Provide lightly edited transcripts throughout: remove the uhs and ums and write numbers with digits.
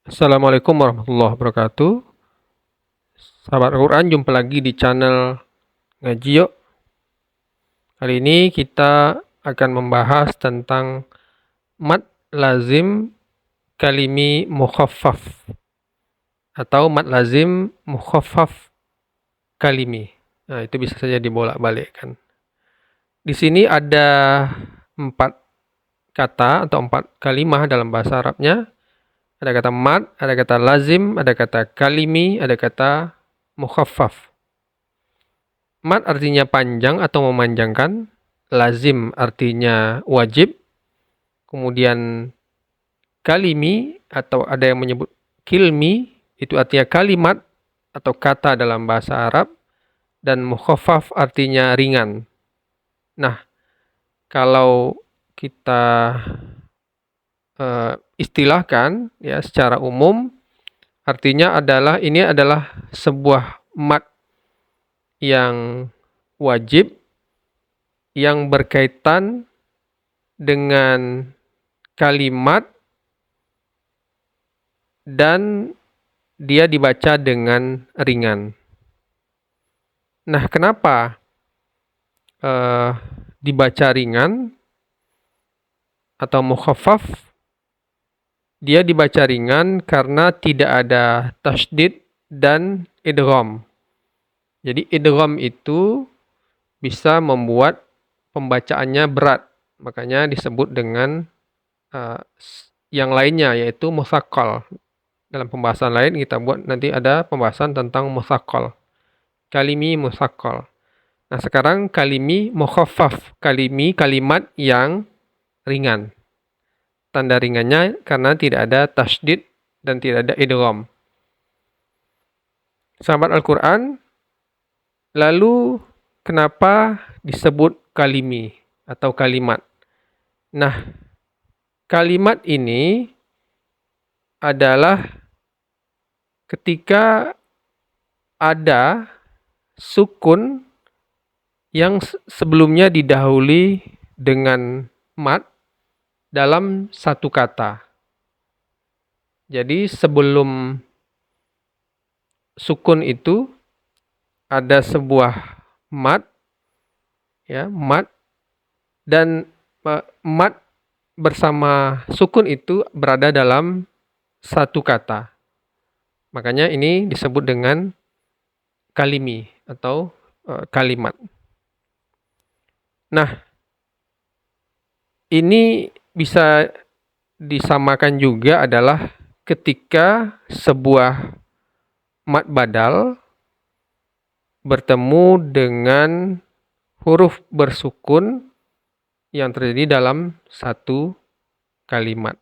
Assalamualaikum warahmatullahi wabarakatuh. Sahabat Al-Quran, jumpa lagi di channel Ngaji Yuk. Kali ini kita akan membahas tentang mad lazim kalimi mukhaffaf atau mad lazim mukhaffaf kalimi. Nah, itu bisa saja dibolak-balikkan. Di sini ada 4 kata atau 4 kalimah dalam bahasa Arabnya. Ada kata mad, ada kata lazim, ada kata kalimi, ada kata mukhaffaf. Mad artinya panjang atau memanjangkan, lazim artinya wajib, kemudian kalimi atau ada yang menyebut kilmi, itu artinya kalimat atau kata dalam bahasa Arab, dan mukhaffaf artinya ringan. Nah, kalau kita istilahkan ya secara umum, artinya ini adalah sebuah mad yang wajib yang berkaitan dengan kalimat dan dia dibaca dengan ringan. Nah, kenapa dibaca ringan atau mukhaffaf? Dia dibaca ringan karena tidak ada tasydid dan idgham. Jadi idgham itu bisa membuat pembacaannya berat, makanya disebut dengan yang lainnya, yaitu musaqqal. Dalam pembahasan lain kita buat nanti ada pembahasan tentang musaqqal. Kalimi musaqqal. Nah, sekarang kalimi mukhaffaf, kalimat yang ringan. Tanda ringannya karena tidak ada tasydid dan tidak ada idgham. Sahabat Al-Quran, lalu kenapa disebut kalimi atau kalimat? Nah, kalimat ini adalah ketika ada sukun yang sebelumnya didahului dengan mad dalam satu kata. Jadi sebelum sukun itu ada sebuah mad, ya, mad, dan mad bersama sukun itu berada dalam satu kata. Makanya ini disebut dengan kalimi atau kalimat. Nah, ini bisa disamakan juga adalah ketika sebuah mad badal bertemu dengan huruf bersukun yang terjadi dalam satu kalimat.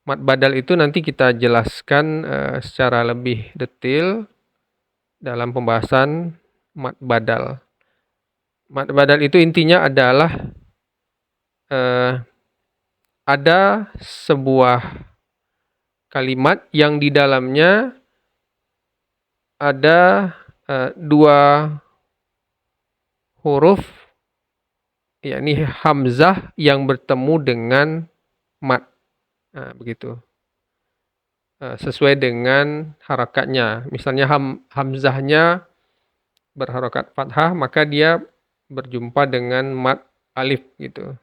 Mad badal itu nanti kita jelaskan secara lebih detail dalam pembahasan mad badal. Mad badal itu intinya adalah ada sebuah kalimat yang di dalamnya ada dua huruf, yakni hamzah yang bertemu dengan mad. Nah, begitu. Sesuai dengan harakatnya. Misalnya hamzahnya berharokat fathah, maka dia berjumpa dengan mad alif gitu.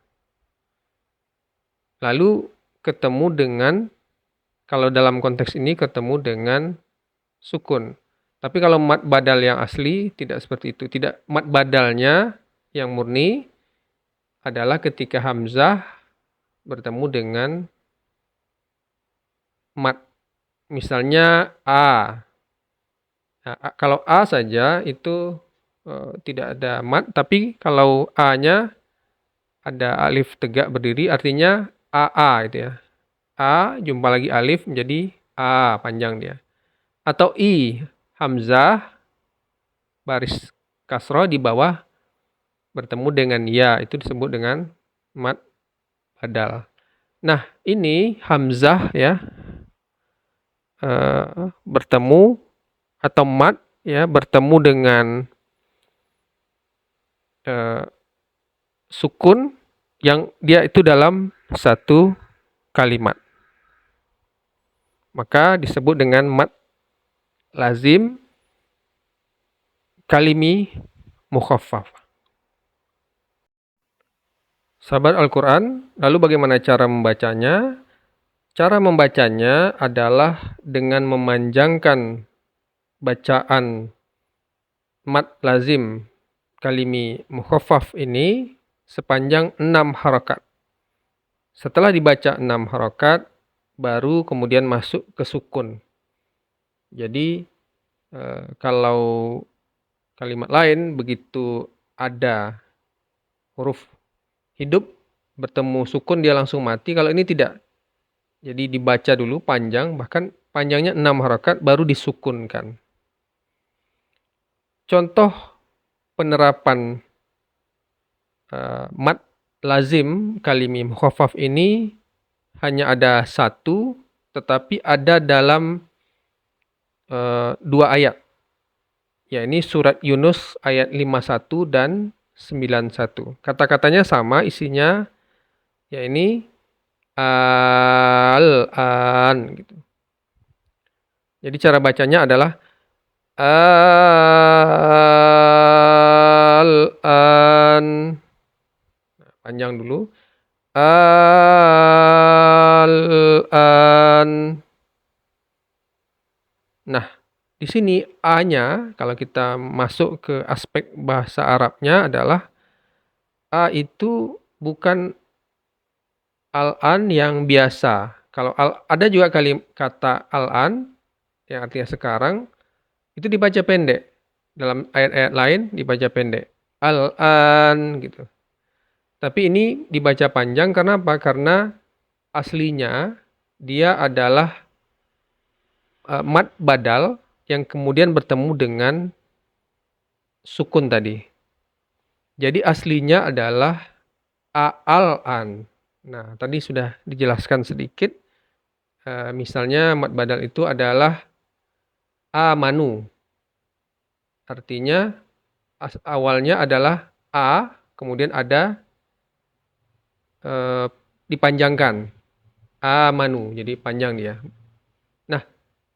Lalu ketemu dengan, kalau dalam konteks ini ketemu dengan sukun. Tapi kalau mad badal yang asli tidak seperti itu. Tidak, mad badalnya yang murni adalah ketika hamzah bertemu dengan mad. Misalnya a. Nah, kalau a saja itu tidak ada mad, tapi kalau a-nya ada alif tegak berdiri, artinya aa itu ya. A jumpa lagi alif menjadi a, panjang dia. Atau i, hamzah baris kasroh di bawah bertemu dengan ya, itu disebut dengan mad badal. Nah, ini hamzah ya bertemu atau mad ya bertemu dengan sukun yang dia itu dalam satu kalimat. maka disebut dengan mad lazim kalimi mukhaffaf. Sahabat Al-Quran, lalu bagaimana cara membacanya? Cara membacanya adalah dengan memanjangkan bacaan mad lazim kalimi mukhaffaf ini sepanjang 6 harakat. Setelah dibaca 6 harakat, baru kemudian masuk ke sukun. Jadi kalau kalimat lain begitu ada huruf hidup bertemu sukun dia langsung mati. Kalau ini tidak. Jadi dibaca dulu panjang, bahkan panjangnya 6 harakat baru disukunkan. Contoh penerapan mad lazim kalimi mukhaffaf ini hanya ada satu, tetapi ada dalam 2 ayat. Ya, ini surat Yunus ayat 51 dan 91. Kata-katanya sama isinya, ya ini al-an gitu. Jadi cara bacanya adalah al-an. Nah, panjang dulu. Al-an. Nah, di sini A-nya, kalau kita masuk ke aspek bahasa Arabnya adalah A itu bukan al-an yang biasa. Kalau ada juga kata al-an yang artinya sekarang, itu dibaca pendek. Dalam ayat-ayat lain dibaca pendek. Al-an gitu. Tapi ini dibaca panjang karena apa? Karena aslinya dia adalah mad badal yang kemudian bertemu dengan sukun tadi. Jadi aslinya adalah al-an. Nah, tadi sudah dijelaskan sedikit. Misalnya mad badal itu adalah amanu. Artinya awalnya adalah a, kemudian ada dipanjangkan. Amanu, jadi panjang dia. Nah,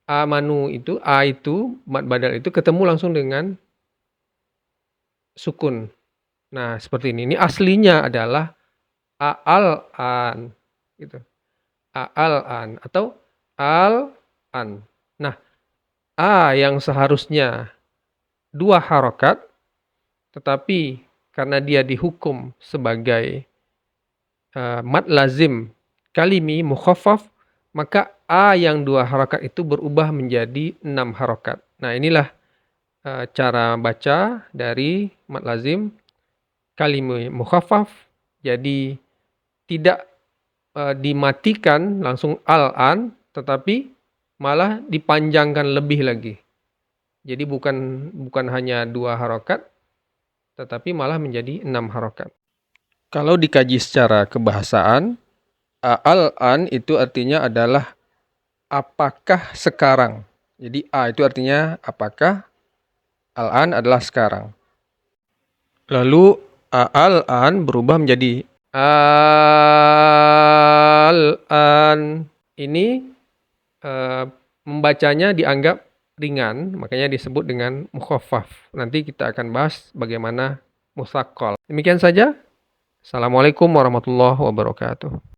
amanu itu, a itu, mad badal itu ketemu langsung dengan sukun. Nah, seperti ini. Ini aslinya adalah al-an gitu. Al-an atau al-an. Nah, a yang seharusnya 2 harokat, tetapi karena dia dihukum sebagai mad lazim kalimi mukhaffaf, maka a yang 2 harokat itu berubah menjadi 6 harokat. Nah, inilah cara baca dari mad lazim kalimi mukhaffaf. Jadi tidak dimatikan langsung al-an, tetapi malah dipanjangkan lebih lagi. Jadi bukan hanya 2 harokat, tetapi malah menjadi 6 harokat. Kalau dikaji secara kebahasaan, al-an itu artinya adalah apakah sekarang. Jadi a itu artinya apakah, al-an adalah sekarang. Lalu al-an berubah menjadi al-an. Ini membacanya dianggap ringan, makanya disebut dengan mukhaffaf. Nanti kita akan bahas bagaimana musaqqal. Demikian saja. Assalamualaikum warahmatullahi wabarakatuh.